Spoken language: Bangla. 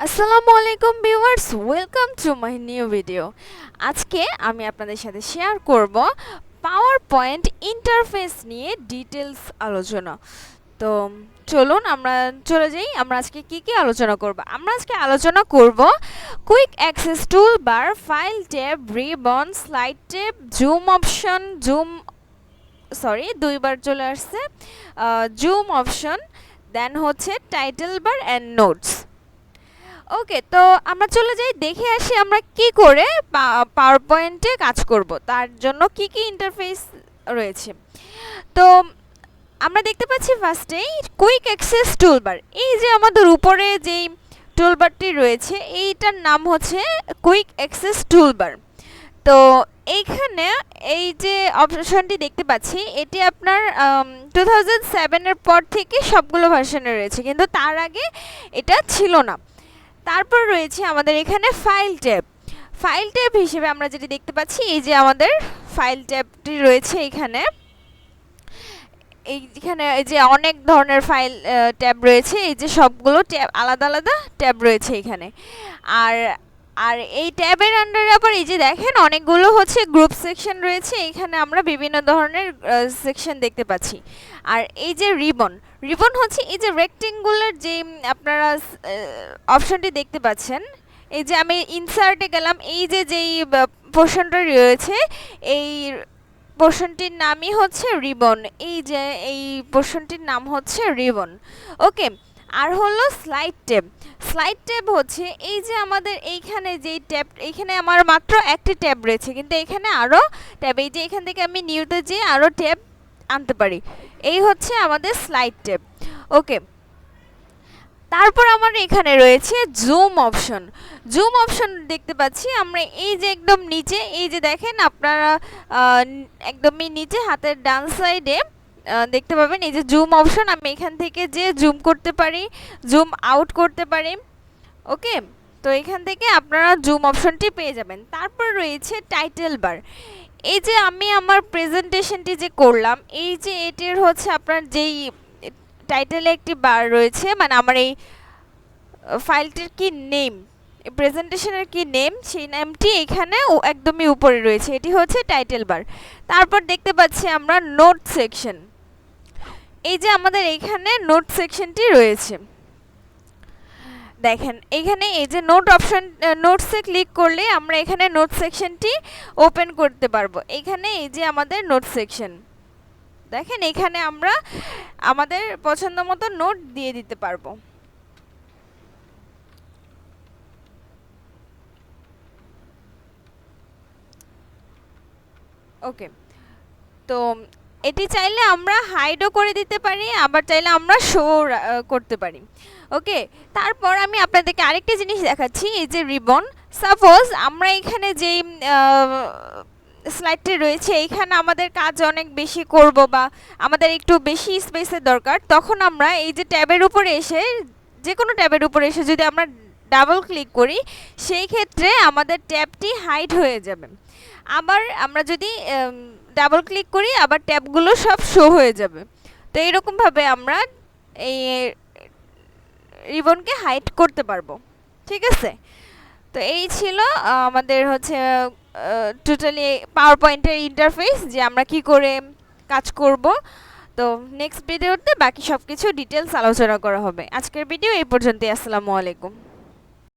আসসালামু আলাইকুম viewers, welcome to my new video. আজকে আমি আপনাদের সাথে শেয়ার করব পাওয়ার পয়েন্ট ইন্টারফেস নিয়ে ডিটেলস আলোচনা। তো চলুন আমরা চলে যাই। আমরা আজকে কি কি আলোচনা করব? আমরা আজকে আলোচনা করব quick access tool bar, file tab, ribbon, slide tab, zoom option, দুইবার চলে আসছে, জুম অপশন, দেন হচ্ছে title bar and notes. Okay, তো আমরা চলে যাই, দেখে আসি আমরা কি করে পাওয়ার পয়েন্টে কাজ করব, তার জন্য কি কি ইন্টারফেস রয়েছে। তো আমরা দেখতে পাচ্ছি ফার্স্টেই কুইক অ্যাক্সেস টুলবার। এই যে আমাদের উপরে যেই টুলবারটি রয়েছে এইটার নাম হচ্ছে কুইক অ্যাক্সেস টুলবার। তো এইখানে এই যে অপশনটি দেখতে পাচ্ছি এটি আপনার 2007-এর পর থেকে সবগুলো ভার্সনে রয়েছে, কিন্তু তার আগে এটা ছিল না। তারপর রয়েছে আমাদের এখানে ফাইল ট্যাব। ফাইল ট্যাব হিসেবে আমরা যেটি দেখতে পাচ্ছি এই যে আমাদের ফাইল ট্যাবটি রয়েছে এখানে। এইখানে এই যে অনেক ধরনের ফাইল ট্যাব রয়েছে, এই যে সবগুলো ট্যাব আলাদা আলাদা ট্যাব রয়েছে এখানে। আর আর এই ট্যাবের আন্ডারে আবার এই যে দেখেন অনেকগুলো হচ্ছে গ্রুপ সেকশন রয়েছে, এখানে আমরা বিভিন্ন ধরনের সেকশন দেখতে পাচ্ছি। আর এই যে রিবন, রিবন হচ্ছে এই যে রেক্টেঙ্গুলার যে আপনারা অপশনটি দেখতে পাচ্ছেন, এই যে আমি ইনসার্টে গেলাম, এই যে যেই পোর্শনটা রয়েছে এই পোর্শনটির নামই হচ্ছে রিবন। এই যে এই পোর্শনটির নাম হচ্ছে রিবন। ওকে, আর হলো স্লাইড ট্যাব। স্লাইড ট্যাব হচ্ছে এই যে আমাদের এইখানে যেই ট্যাব, এখানে আমার মাত্র একটি ট্যাব রয়েছে, কিন্তু এখানে আরও ট্যাব, এই যে এখান থেকে আমি নিউতে যেয়ে আরও ট্যাব আনতে পারি, এই হচ্ছে আমাদের স্লাইড ট্যাব। ওকে, তারপর আমার এখানে রয়েছে জুম অপশন। জুম অপশন দেখতে পাচ্ছি আমরা এই যে একদম নিচে, এই যে দেখেন আপনারা একদমই নিচে হাতের ডান সাইডে দেখতে পাবেন এই যে জুম অপশন। আমি এখান থেকে যে জুম করতে পারি, জুম আউট করতে পারি। ওকে, তো এখান থেকে আপনারা জুম অপশনটি পেয়ে যাবেন। তারপর রয়েছে টাইটেল বার। এই যে আমি আমার প্রেজেন্টেশনটি যে করলাম, এই যে এটির হচ্ছে আপনার যেই টাইটেলে একটি বার রয়েছে, মানে আমার এই ফাইলটির কি নেম, প্রেজেন্টেশনের কি নেম, সেই নেমটি এখানে একদমই উপরে রয়েছে, এটি হচ্ছে টাইটেল বার। তারপর দেখতে পাচ্ছি আমরা নোট সেকশন। এই যে আমাদের এখানে নোট সেকশনটি রয়েছে, দেখেন এখানে এই যে নোট অপশন, নোটসে ক্লিক করলে আমরা এখানে নোট সেকশনটি ওপেন করতে পারবো। এখানে এই যে আমাদের নোট সেকশন, দেখেন এখানে আমরা আমাদের পছন্দ মতো নোট দিয়ে দিতে পারবো। ওকে, তো এটি চাইলে আমরা হাইডও করে দিতে পারি, আবার চাইলে আমরা শো করতে পারি। ওকে, তারপর আমি আপনাদেরকে আরেকটি জিনিস দেখাচ্ছি, এই যে রিবন। সাপোজ আমরা এখানে যেই স্লাইডটি রয়েছে এইখানে আমাদের কাজ অনেক বেশি করব বা আমাদের একটু বেশি স্পেসের দরকার, তখন আমরা এই যে ট্যাবের উপরে এসে, যে কোনো ট্যাবের উপরে এসে যদি আমরা ডাবল ক্লিক করি, সেই ক্ষেত্রে আমাদের ট্যাবটি হাইড হয়ে যাবে। আবার আমরা যদি ডাবল ক্লিক করি আবার ট্যাবগুলো সব শো হয়ে যাবে। তো এইরকমভাবে আমরা এই রিবনকে হাইড করতে পারবো। ঠিক আছে, তো এই ছিল আমাদের হচ্ছে টোটালি পাওয়ার পয়েন্টের ইন্টারফেস, যে আমরা কি করে কাজ করব। তো নেক্সট ভিডিওতে বাকি সব কিছু ডিটেলস আলোচনা করা হবে। আজকের ভিডিও এই পর্যন্তই। আসসালামু আলাইকুম।